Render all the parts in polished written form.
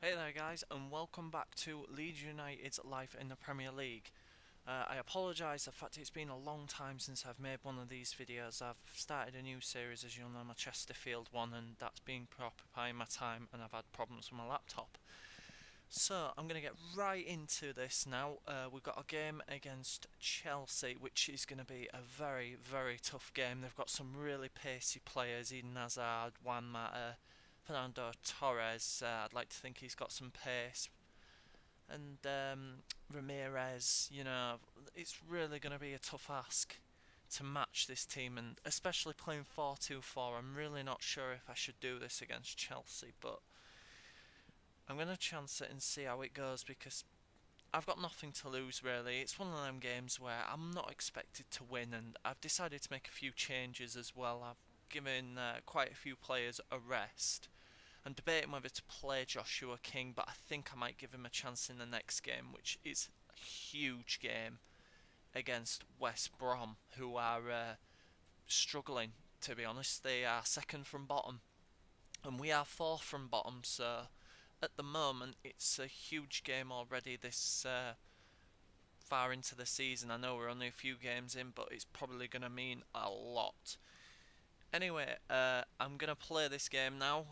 Hey there guys, and welcome back to Leeds United's life in the Premier League. I apologise, the fact it's been a long time since I've made one of these videos. I've started a new series, as you'll know, my Chesterfield one, and that's been preoccupying my time, and I've had problems with my laptop. So, I'm going to get right into this now. We've got a game against Chelsea, which is going to be a very, very tough game. They've got some really pacey players, Eden Hazard, Juan Mata, Fernando Torres. I'd like to think he's got some pace. And Ramirez, it's really going to be a tough ask to match this team, and especially playing 4-2-4. I'm really not sure if I should do this against Chelsea, but I'm going to chance it and see how it goes because I've got nothing to lose really. It's one of them games where I'm not expected to win, and I've decided to make a few changes as well. I've given quite a few players a rest. I'm debating whether to play Joshua King, but I think I might give him a chance in the next game, which is a huge game against West Brom, who are struggling, to be honest. They are second from bottom, and we are fourth from bottom, so at the moment it's a huge game already this far into the season. I know we're only a few games in, but it's probably going to mean a lot. Anyway, I'm going to play this game now.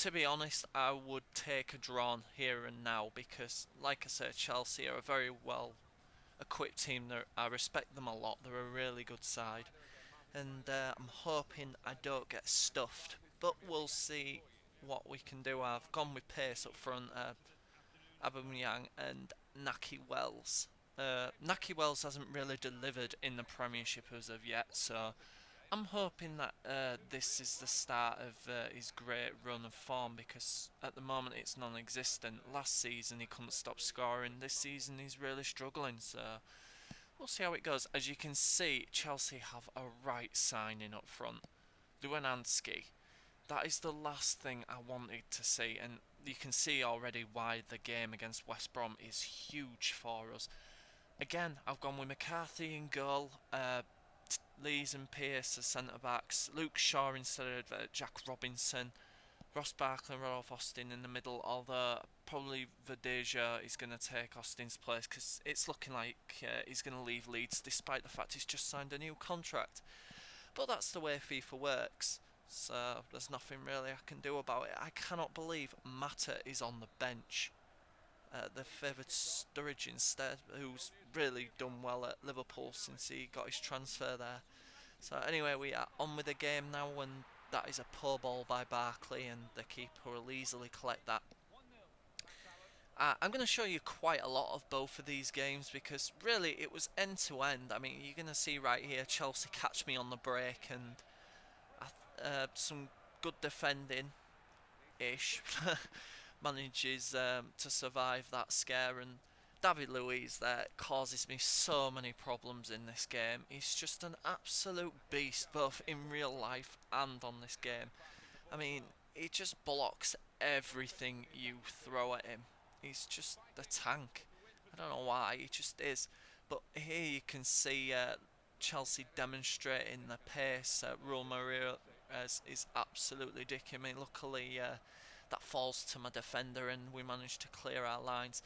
To be honest, I would take a draw here and now because, like I said, Chelsea are a very well equipped team. I respect them a lot. They're a really good side, and I'm hoping I don't get stuffed. But we'll see what we can do. I've gone with pace up front, Aubameyang and Naki Wells. Naki Wells hasn't really delivered in the Premiership as of yet, so I'm hoping that this is the start of his great run of form because at the moment it's non-existent. Last season he couldn't stop scoring. This season he's really struggling. So we'll see how it goes. As you can see, Chelsea have a right signing up front, Luanansky. That is the last thing I wanted to see, and you can see already why the game against West Brom is huge for us. Again, I've gone with McCarthy in goal. Leeds and Pearce as centre backs, Luke Shaw instead of Jack Robinson, Ross Barkley and Rolf Austin in the middle, although probably Verdeja is going to take Austin's place because it's looking like he's going to leave Leeds despite the fact he's just signed a new contract. But that's the way FIFA works, so there's nothing really I can do about it. I cannot believe Mata is on the bench. They favoured Sturridge instead, who's really done well at Liverpool since he got his transfer there. So anyway, we are on with the game now, and that is a poor ball by Barkley, and the keeper will easily collect that. I'm going to show you quite a lot of both of these games because really it was end to end. I mean, you're going to see right here Chelsea catch me on the break, and some good defending ish manages to survive that scare, and David Luiz there causes me so many problems in this game. He's just an absolute beast both in real life and on this game. I mean, he just blocks everything you throw at him. He's just the tank. I don't know why, he just is. But here you can see Chelsea demonstrating the pace. Raul Maria is absolutely dicking me. Luckily, that falls to my defender and we managed to clear our lines.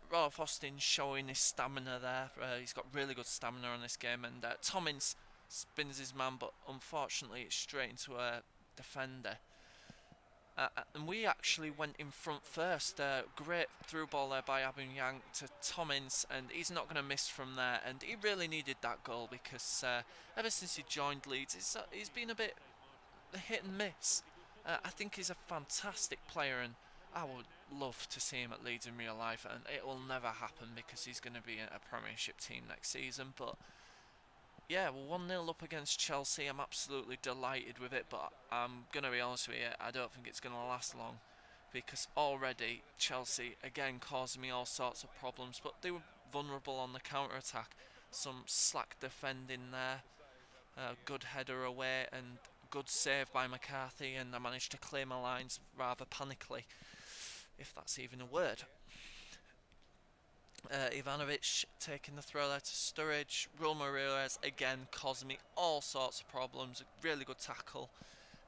Rolf Austin showing his stamina there. He's got really good stamina on this game, and Tommins spins his man, but unfortunately it's straight into a defender. And we actually went in front first. Great through ball there by Aubameyang to Tommins, and he's not going to miss from there. And he really needed that goal because ever since he joined Leeds, he's been a bit hit and miss. I think he's a fantastic player, and I would love to see him at Leeds in real life, and it will never happen because he's going to be in a Premiership team next season. But yeah, we're 1-0 up against Chelsea. I'm absolutely delighted with it, but I'm going to be honest with you, I don't think it's going to last long because already Chelsea again causing me all sorts of problems, but they were vulnerable on the counter-attack. Some slack defending there, good header away, and good save by McCarthy, and I managed to clear my lines rather panically, if that's even a word. Ivanovic taking the throw there to Sturridge. Raul Ramirez again causing me all sorts of problems. A really good tackle.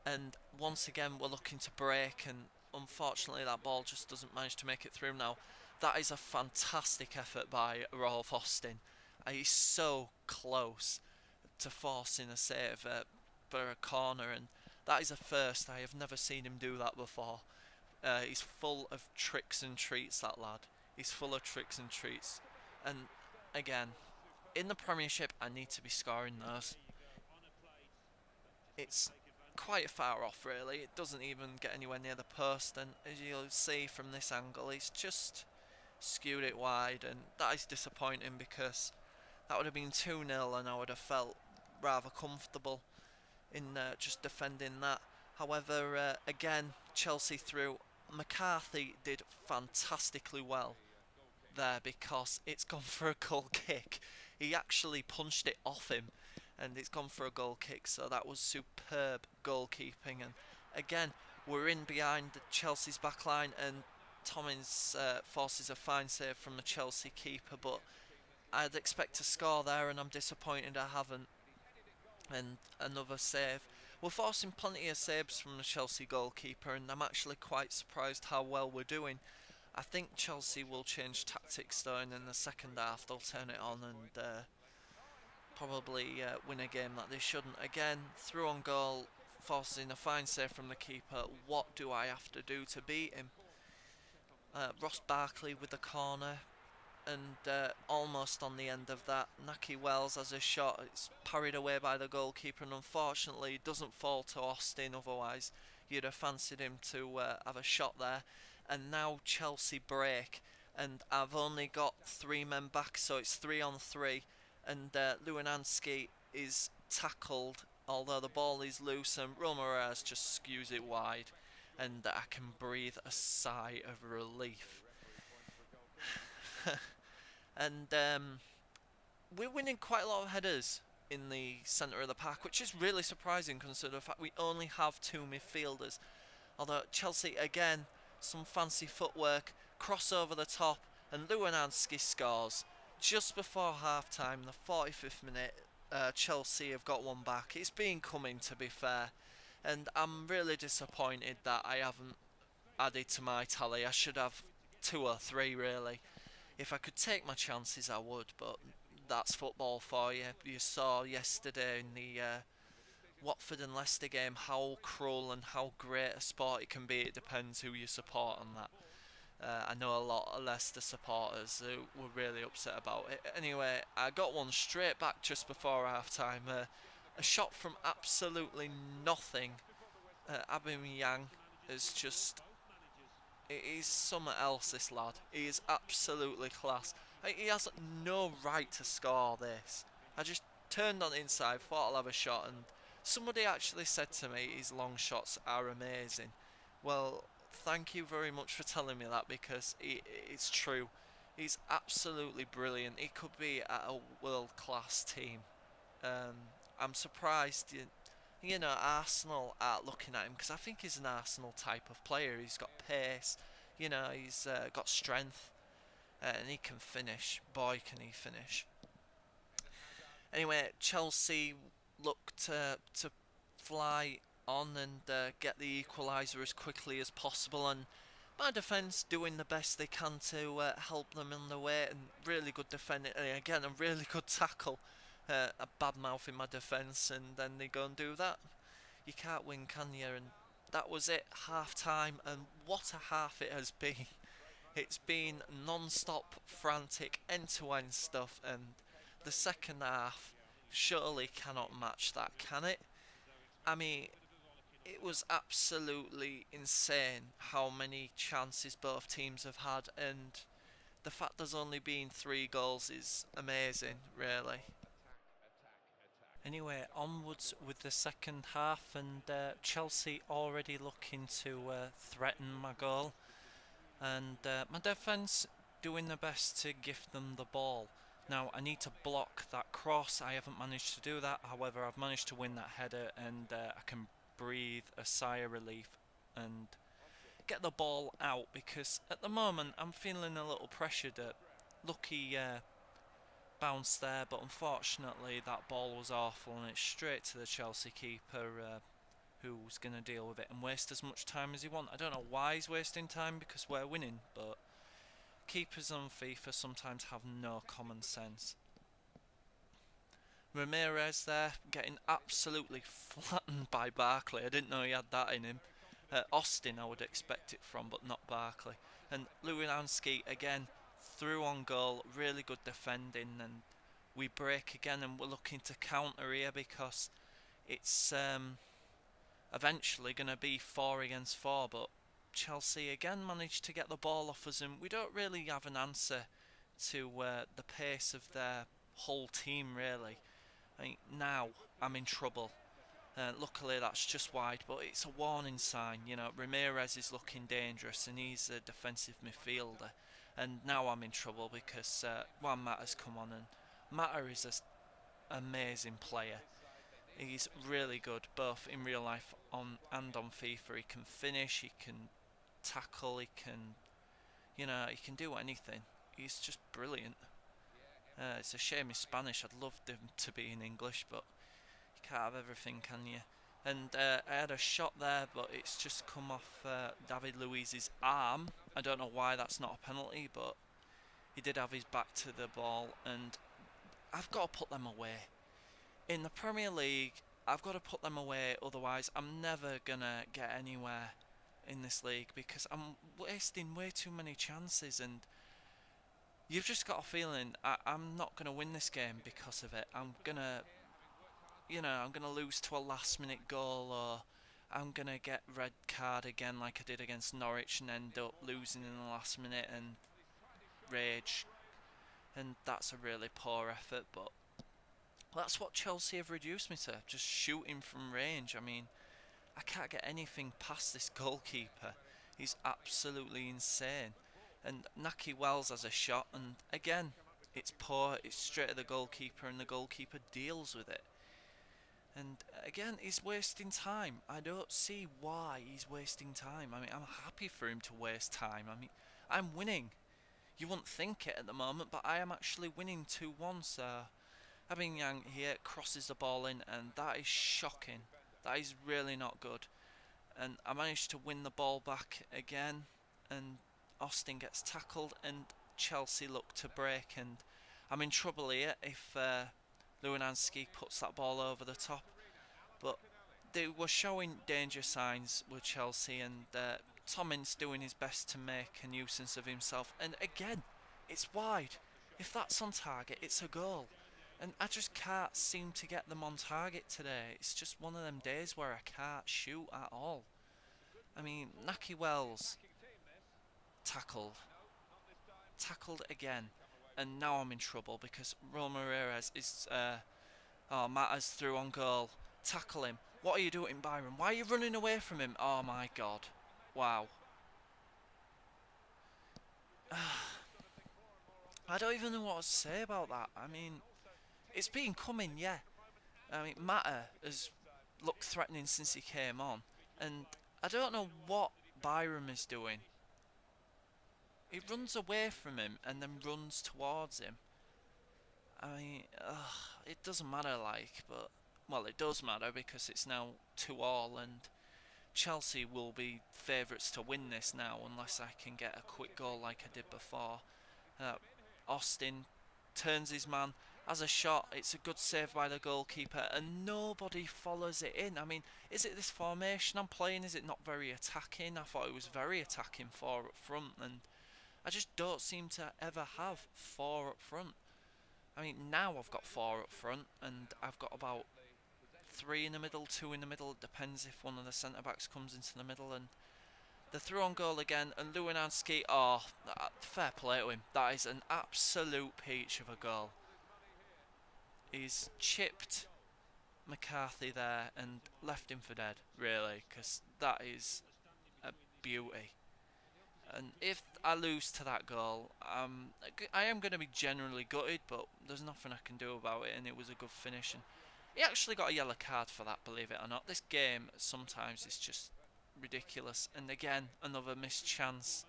And once again we're looking to break, and unfortunately that ball just doesn't manage to make it through now. That is a fantastic effort by Rolf Austin. He's so close to forcing a save for a corner, and that is a first. I have never seen him do that before. He's full of tricks and treats, that lad. He's full of tricks and treats. And again, in the Premiership, I need to be scoring those. It's quite far off, really. It doesn't even get anywhere near the post, and as you'll see from this angle, he's just skewed it wide, and that is disappointing because that would have been 2-0 and I would have felt rather comfortable in just defending that. However, again, Chelsea through. McCarthy did fantastically well there because it's gone for a goal kick. He actually punched it off him and it's gone for a goal kick, so that was superb goalkeeping. And again, we're in behind Chelsea's backline, and Tommins forces a fine save from the Chelsea keeper, but I'd expect to score there and I'm disappointed I haven't. And another save. We're forcing plenty of saves from the Chelsea goalkeeper, and I'm actually quite surprised how well we're doing. I think Chelsea will change tactics though, and in the second half they'll turn it on and probably win a game that they shouldn't. Again, through on goal, forcing a fine save from the keeper. What do I have to do to beat him? Ross Barkley with the corner, and almost on the end of that, Naki Wells has a shot. It's parried away by the goalkeeper, and unfortunately it doesn't fall to Austin, otherwise you'd have fancied him to have a shot there. And now Chelsea break, and I've only got 3 men back, so it's 3-on-3, and Luanansky is tackled, although the ball is loose, and Romares just skews it wide, and I can breathe a sigh of relief. And we're winning quite a lot of headers in the centre of the park, which is really surprising considering the fact we only have 2 midfielders. Although Chelsea, again, some fancy footwork, cross over the top, and Luanansky scores. Just before half-time, the 45th minute, Chelsea have got one back. It's been coming, to be fair, and I'm really disappointed that I haven't added to my tally. I should have 2 or 3, really. If I could take my chances, I would, but that's football for you. You saw yesterday in the Watford and Leicester game how cruel and how great a sport it can be. It depends who you support on that. I know a lot of Leicester supporters who were really upset about it. Anyway, I got one straight back just before half-time. A shot from absolutely nothing. Aubameyang is just... He's something else, this lad. He is absolutely class. He has no right to score this. I just turned on the inside, thought I'll have a shot, and somebody actually said to me his long shots are amazing. Well, thank you very much for telling me that, because it's true. He's absolutely brilliant. He could be at a world-class team. I'm surprised you know, Arsenal are looking at him, because I think he's an Arsenal type of player. He's got pace, you know, he's got strength, and he can finish. Boy, can he finish. Anyway, Chelsea look to fly on and get the equaliser as quickly as possible, and my defence doing the best they can to help them in the way, and really good defending. Again, a really good tackle. A bad mouth in my defence, and then they go and do that. You can't win, can you? And that was it, half time, and what a half it has been. It's been non-stop frantic end-to-end stuff, and the second half surely cannot match that, can it? I mean, it was absolutely insane how many chances both teams have had, and the fact there's only been 3 goals is amazing, really. Anyway, onwards with the second half, and Chelsea already looking to threaten my goal, and my defence doing their best to gift them the ball. Now I need to block that cross. I haven't managed to do that, however I've managed to win that header, and I can breathe a sigh of relief and get the ball out, because at the moment I'm feeling a little pressured. Lucky bounce there, but unfortunately that ball was awful, and it's straight to the Chelsea keeper, who's going to deal with it and waste as much time as he wants. I don't know why he's wasting time because we're winning, but keepers on FIFA sometimes have no common sense. Ramirez there, getting absolutely flattened by Barkley. I didn't know he had that in him. Austin I would expect it from, but not Barkley. And Luhanski again, through on goal, really good defending, and we break again, and we're looking to counter here because it's eventually going to be 4 against 4, but Chelsea again managed to get the ball off us, and we don't really have an answer to the pace of their whole team, really. I mean, now I'm in trouble. Luckily that's just wide, but it's a warning sign. You know, Ramirez is looking dangerous and he's a defensive midfielder. And now I'm in trouble because Juan Mata's come on, and Mata is an amazing player. He's really good, both in real life and on FIFA. He can finish, he can tackle, he can, you know, he can do anything. He's just brilliant. It's a shame he's Spanish. I'd love him to be in English, but you can't have everything, can you? And I had a shot there, but it's just come off David Luiz's arm. I don't know why that's not a penalty, but he did have his back to the ball, and I've got to put them away. In the Premier League, I've got to put them away, otherwise I'm never going to get anywhere in this league because I'm wasting way too many chances, and you've just got a feeling I'm not going to win this game because of it. I'm going to, you know, I'm going to lose to a last minute goal, or I'm going to get red card again like I did against Norwich and end up losing in the last minute and rage. And that's a really poor effort, but that's what Chelsea have reduced me to, just shooting from range. I mean, I can't get anything past this goalkeeper. He's absolutely insane. And Naki Wells has a shot, and again, it's poor, it's straight at the goalkeeper, and the goalkeeper deals with it. And again, he's wasting time. I don't see why he's wasting time. I mean, I'm happy for him to waste time. I mean, I'm winning. You wouldn't think it at the moment, but I am actually winning 2-1, so Aubameyang here crosses the ball in, and that is shocking. That is really not good. And I managed to win the ball back again, and Austin gets tackled, and Chelsea look to break, and I'm in trouble here if Luhanski puts that ball over the top. But they were showing danger signs with Chelsea, and Tomin's doing his best to make a nuisance of himself, and again, it's wide. If that's on target, it's a goal. And I just can't seem to get them on target today. It's just one of them days where I can't shoot at all. I mean, Naki Wells tackled again, and now I'm in trouble because Ramirez is Mata's through on goal. Tackle him. What are you doing, Byron? Why are you running away from him? Oh my god. Wow. I don't even know what to say about that. I mean, it's been coming, yeah. I mean, Mata has looked threatening since he came on, and I don't know what Byron is doing. He runs away from him and then runs towards him. I mean, it doesn't matter, like, but, well, it does matter because it's now 2-2, and Chelsea will be favourites to win this now unless I can get a quick goal like I did before. Austin turns his man, has a shot, it's a good save by the goalkeeper, and nobody follows it in. I mean, is it this formation I'm playing? Is it not very attacking? I thought it was very attacking, 4 up front, and I just don't seem to ever have 4 up front. I mean, now I've got 4 up front, and I've got about 3 in the middle, 2 in the middle. It depends if one of the centre-backs comes into the middle. And the through-on goal again, and Luhanski, fair play to him. That is an absolute peach of a goal. He's chipped McCarthy there and left him for dead, really, because that is a beauty. And if I lose to that goal, I am going to be generally gutted, but there's nothing I can do about it, and it was a good finish. And he actually got a yellow card for that, believe it or not. This game sometimes is just ridiculous. And again, another missed chance.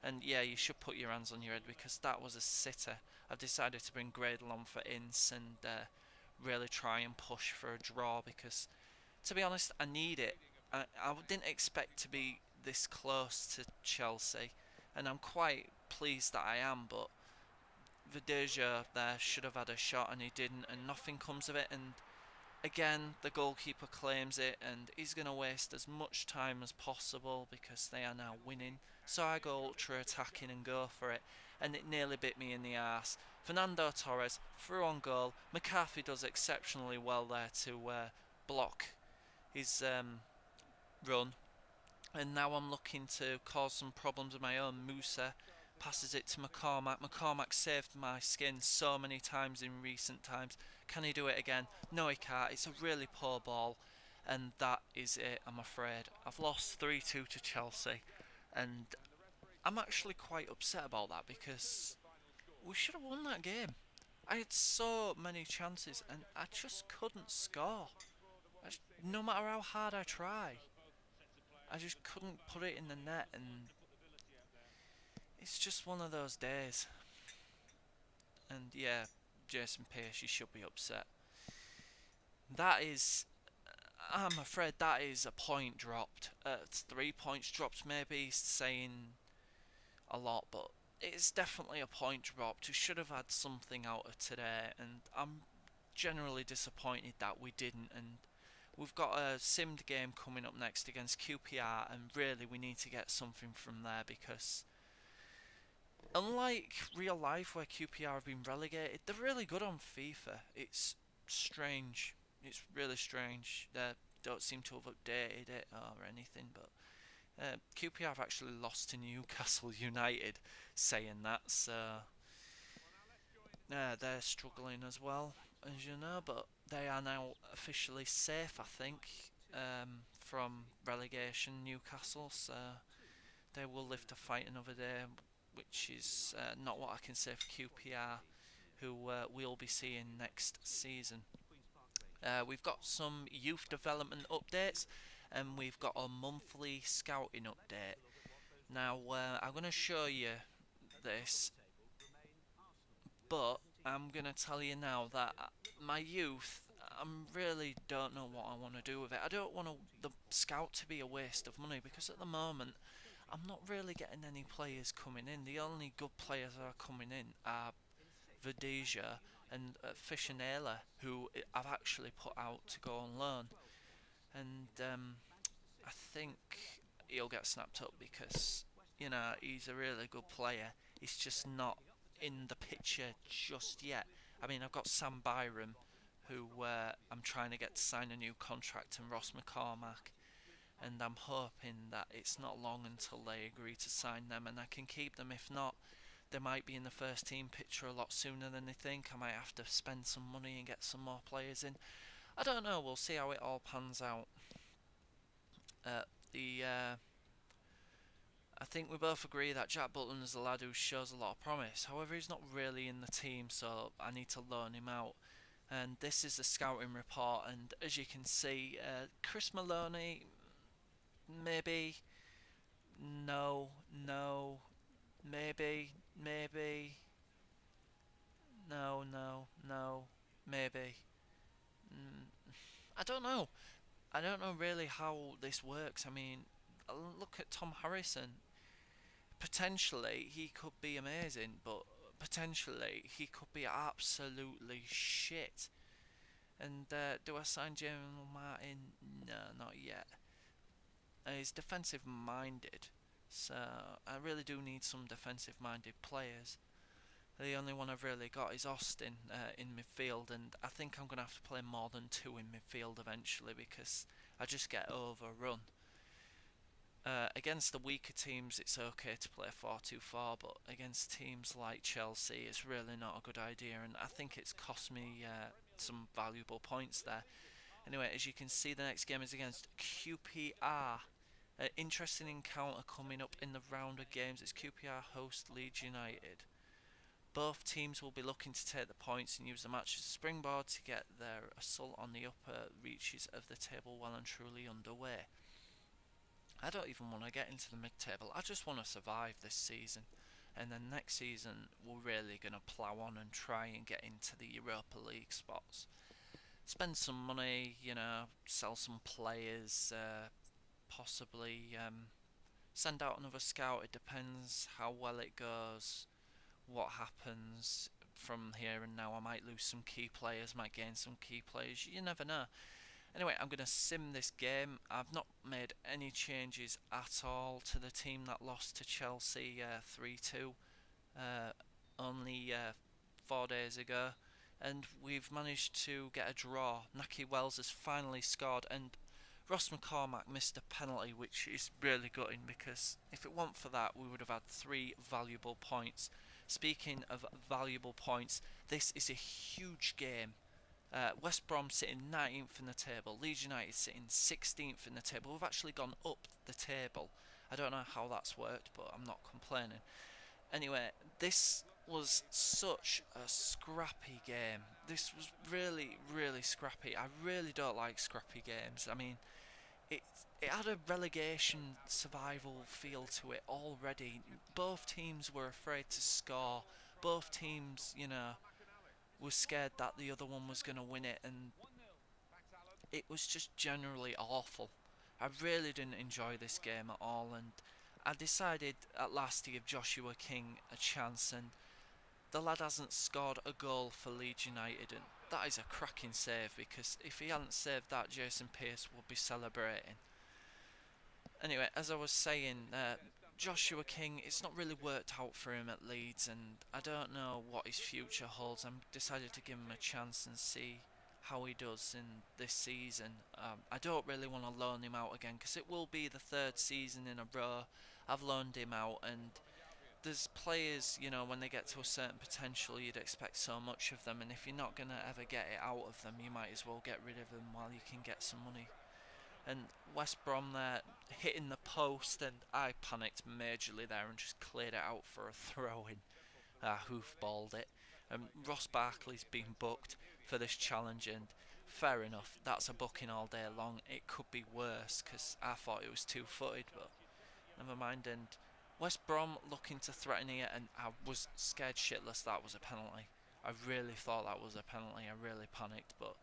And yeah, you should put your hands on your head because that was a sitter. I've decided to bring Gradle on for Ince and really try and push for a draw because, to be honest, I need it. I didn't expect to be this close to Chelsea, and I'm quite pleased that I am, but Verdeja there should have had a shot and he didn't, and nothing comes of it. And again, the goalkeeper claims it, and he's going to waste as much time as possible because they are now winning. So I go ultra attacking and go for it, and it nearly bit me in the arse. Fernando Torres through on goal. McCarthy does exceptionally well there to block his run. And now I'm looking to cause some problems of my own. Musa passes it to McCormack. McCormack saved my skin so many times in recent times. Can he do it again? No, he can't. It's a really poor ball. And that is it, I'm afraid. I've lost 3-2 to Chelsea. And I'm actually quite upset about that because we should have won that game. I had so many chances and I just couldn't score. No matter how hard I try. I just couldn't put it in the net, and it's just one of those days. And yeah, Jason Pearce, you should be upset. That is, I'm afraid that is a point dropped. 3 points dropped, maybe saying a lot, but it's definitely a point dropped. We should have had something out of today, and I'm generally disappointed that we didn't. And we've got a simmed game coming up next against QPR, and really we need to get something from there because unlike real life where QPR have been relegated, they're really good on FIFA. It's strange. It's really strange. They don't seem to have updated it or anything, but QPR have actually lost to Newcastle United, saying that, so they're struggling as well, as you know, but they are now officially safe, I think, from relegation, Newcastle, so they will live to fight another day, which is not what I can say for QPR, who we'll be seeing next season. We've got some youth development updates, and we've got a monthly scouting update. Now, I'm going to show you this, but I'm going to tell you now that my youth, I really don't know what I want to do with it. I don't want the scout to be a waste of money because at the moment I'm not really getting any players coming in. The only good players that are coming in are Verdeja and Fischer-Naylor, who I've actually put out to go on loan. And I think he'll get snapped up because, you know, he's a really good player. He's just not in the picture just yet. I mean, I've got Sam Byram, who I'm trying to get to sign a new contract, and Ross McCormack, and I'm hoping that it's not long until they agree to sign them and I can keep them. If not, they might be in the first team picture a lot sooner than they think. I might have to spend some money and get some more players in. I don't know, we'll see how it all pans out. I think we both agree that Jack Butland is a lad who shows a lot of promise. However, he's not really in the team, so I need to loan him out. And this is the scouting report, and as you can see, Chris Maloney, maybe, no, maybe, no, maybe. I don't know. I don't know really how this works. I mean, look at Tom Harrison. Potentially, he could be amazing, but potentially, he could be absolutely shit. And do I sign Jamie Martin? No, not yet. He's defensive minded, so I really do need some defensive minded players. The only one I've really got is Austin in midfield, and I think I'm going to have to play more than two in midfield eventually because I just get overrun. Against the weaker teams it's okay to play 4-2-4, but against teams like Chelsea it's really not a good idea, and I think it's cost me some valuable points there. Anyway, as you can see, the next game is against QPR. Interesting encounter coming up in the round of games. It's QPR host Leeds United. Both teams will be looking to take the points and use the match as a springboard to get their assault on the upper reaches of the table well and truly underway. I don't even want to get into the mid-table. I just want to survive this season. And then next season, we're really going to plough on and try and get into the Europa League spots. Spend some money, you know, sell some players, possibly send out another scout. It depends how well it goes, what happens from here and now. I might lose some key players, might gain some key players, you never know. Anyway, I'm going to sim this game. I've not made any changes at all to the team that lost to Chelsea 3-2 only 4 days ago, and we've managed to get a draw. Naki Wells has finally scored, and Ross McCormack missed a penalty, which is really gutting, because if it weren't for that, we would have had 3 valuable points. Speaking of valuable points, this is a huge game. West Brom sitting 19th in the table, Leeds United sitting 16th in the table. We've actually gone up the table. I don't know how that's worked, but I'm not complaining. Anyway, this was such a scrappy game. This was really, really scrappy. I really don't like scrappy games. I mean, it had a relegation survival feel to it already. Both teams were afraid to score. Both teams, were scared that the other one was going to win it, and it was just generally awful. I really didn't enjoy this game at all, and I decided at last to give Joshua King a chance, and the lad hasn't scored a goal for Leeds United, and that is a cracking save, because if he hadn't saved that, Jason Pearce would be celebrating. Anyway, as I was saying, Joshua King, it's not really worked out for him at Leeds, and I don't know what his future holds. I'm decided to give him a chance and see how he does in this season. I don't really want to loan him out again, because it will be the 3rd season in a row I've loaned him out, and there's players, when they get to a certain potential, you'd expect so much of them, and if you're not going to ever get it out of them, you might as well get rid of them while you can get some money. And West Brom there hitting the post, and I panicked majorly there and just cleared it out for a throw-in. Hoofballed it. Ross Barkley's been booked for this challenge, and fair enough, that's a booking all day long. It could be worse, because I thought it was 2-footed, but never mind. And West Brom looking to threaten here, and I was scared shitless that was a penalty. I really thought that was a penalty. I really panicked, but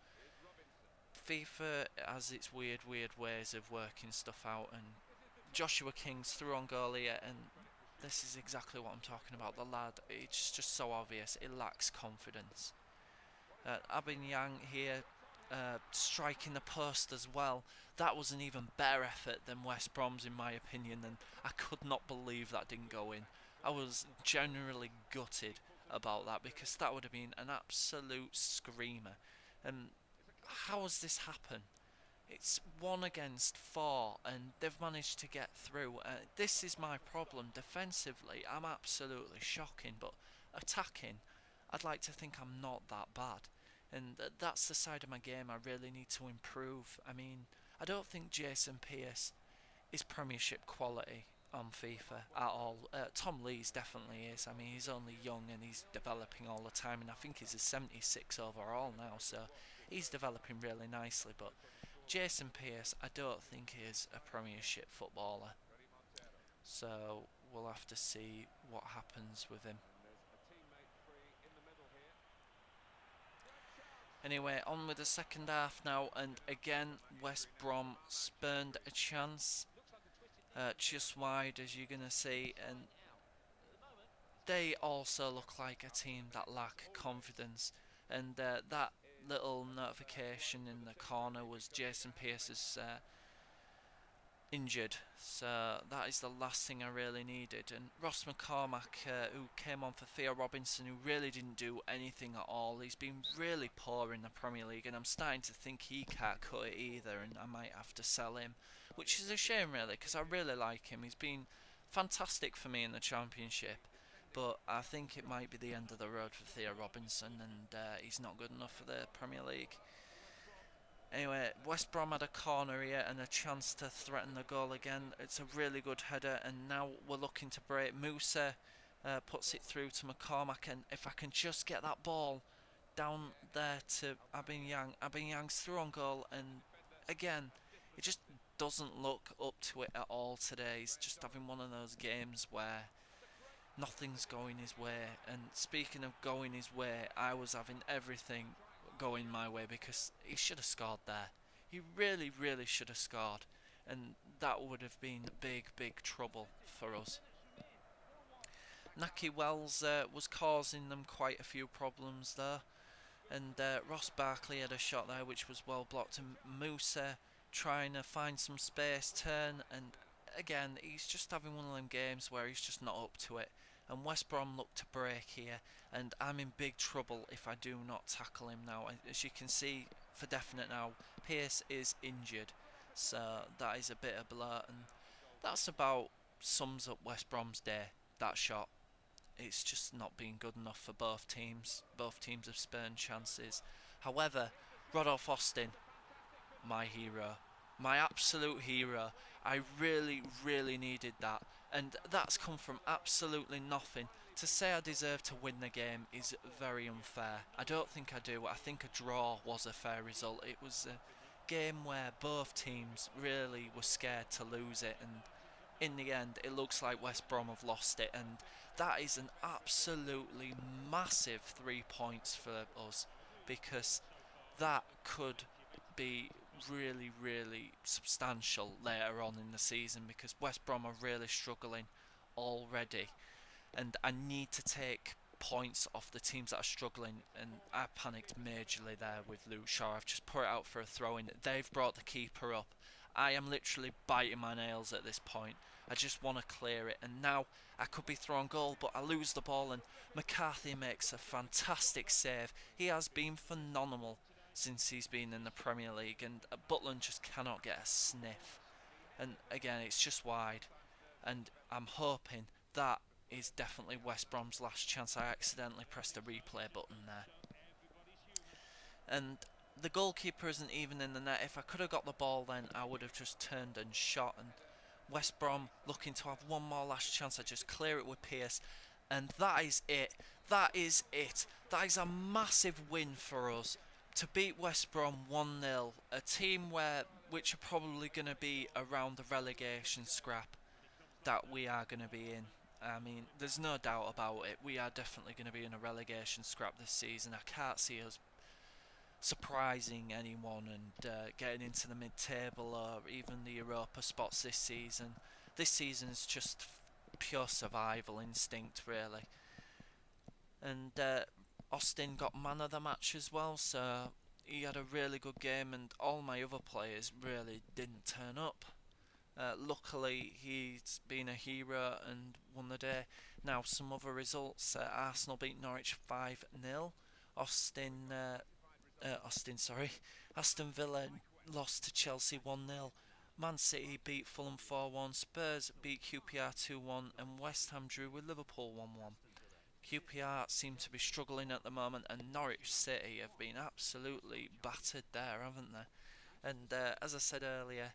FIFA has its weird ways of working stuff out, and Joshua King's through on goal here, and this is exactly what I'm talking about. The lad, it's just so obvious, it lacks confidence. Aubameyang here striking the post as well. That was an even better effort than West Brom's, in my opinion, and I could not believe that didn't go in. I was generally gutted about that, because that would have been an absolute screamer. And how has this happened? It's 1 against 4, and they've managed to get through. This is my problem. Defensively, I'm absolutely shocking, but attacking, I'd like to think I'm not that bad. And that's the side of my game I really need to improve. I mean, I don't think Jason Pearce is Premiership quality on FIFA at all. Tom Lees definitely is. I mean, he's only young and he's developing all the time, and I think he's a 76 overall now, so he's developing really nicely. But Jason Pearce, I don't think he is a Premiership footballer, so we'll have to see what happens with him. Anyway, on with the second half now, and again West Brom spurned a chance just wide, as you're going to see, and they also look like a team that lack confidence, and that little notification in the corner was Jason Pearce's injured, so that is the last thing I really needed. And Ross McCormack, who came on for Theo Robinson, who really didn't do anything at all. He's been really poor in the Premier League, and I'm starting to think he can't cut it either, and I might have to sell him, which is a shame really, because I really like him. He's been fantastic for me in the Championship, but I think it might be the end of the road for Theo Robinson, and he's not good enough for the Premier League. Anyway, West Brom had a corner here and a chance to threaten the goal again. It's a really good header, and now we're looking to break. Musa puts it through to McCormack, and if I can just get that ball down there to Aubameyang. Aubameyang's through on goal, and again, it just doesn't look up to it at all today. He's just having one of those games where nothing's going his way. And speaking of going his way, I was having everything going my way, because he should have scored there. He really should have scored. and that would have been big trouble for us. Naki Wells was causing them quite a few problems there, and Ross Barkley had a shot there which was well blocked, and Musa trying to find some space, turn, and again he's just having one of them games where he's just not up to it, and West Brom look to break here, and I'm in big trouble if I do not tackle him now. As you can see for definite now, Pearce is injured, so that is a bit of blur, and that's about sums up West Brom's day, that shot. It's just not been good enough for both teams. Both teams have spurned chances. However, Rodolph Austin, my hero, my absolute hero. I really needed that, and that's come from absolutely nothing. To say I deserve to win the game is very unfair. I don't think I do. I think a draw was a fair result. It was a game where both teams really were scared to lose it, and in the end it looks like West Brom have lost it, and that is an absolutely massive 3 points for us, because that could be really substantial later on in the season, because West Brom are really struggling already, and I need to take points off the teams that are struggling, and I panicked majorly there with Luke Shaw. I've just put it out for a throw-in. They've brought the keeper up. I am literally biting my nails at this point. I just want to clear it, and now I could be thrown goal, but I lose the ball, and McCarthy makes a fantastic save. He has been phenomenal since he's been in the Premier League, and Butland just cannot get a sniff. And again, it's just wide, and I'm hoping that is definitely West Brom's last chance. I accidentally pressed the replay button there. And the goalkeeper isn't even in the net. If I could have got the ball then, I would have just turned and shot, and West Brom looking to have one more last chance. I just clear it with Pearce, and that is it. That is it. That is a massive win for us. To beat West Brom 1-0, a team which are probably going to be around the relegation scrap that we are going to be in. I mean, there's no doubt about it. We are definitely going to be in a relegation scrap this season. I can't see us surprising anyone and getting into the mid-table or even the Europa spots this season. This season is just pure survival instinct, really. And Austin got man of the match as well, so he had a really good game, and all my other players really didn't turn up. Luckily, he's been a hero and won the day. Now, some other results. Arsenal beat Norwich 5-0. Aston Villa lost to Chelsea 1-0. Man City beat Fulham 4-1. Spurs beat QPR 2-1. And West Ham drew with Liverpool 1-1. QPR seem to be struggling at the moment, and Norwich City have been absolutely battered there, haven't they? And as I said earlier,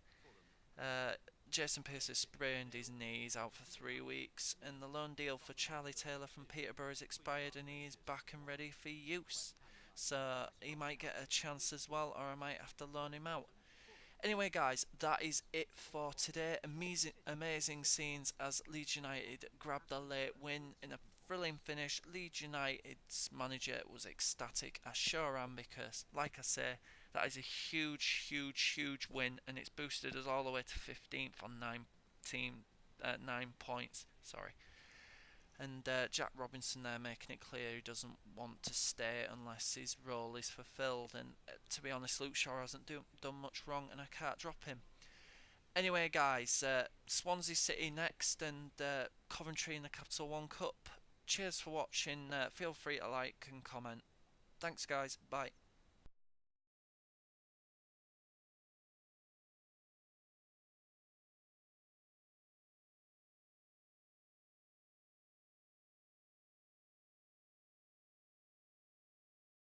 Jason Pearce has sprained his knees, out for 3 weeks, and the loan deal for Charlie Taylor from Peterborough has expired, and he is back and ready for use. So he might get a chance as well, or I might have to loan him out. Anyway guys, that is it for today. Amazing scenes as Leeds United grabbed a late win in a thrilling finish. Leeds United's manager was ecstatic. I sure am, because, like I say, that is a huge win, and it's boosted us all the way to 15th on 9 points. Sorry. And Jack Robinson there making it clear he doesn't want to stay unless his role is fulfilled. And to be honest, Luke Shaw hasn't done much wrong, and I can't drop him. Anyway, guys, Swansea City next, and Coventry in the Capital One Cup. Cheers for watching. Feel free to like and comment. Thanks, guys. Bye.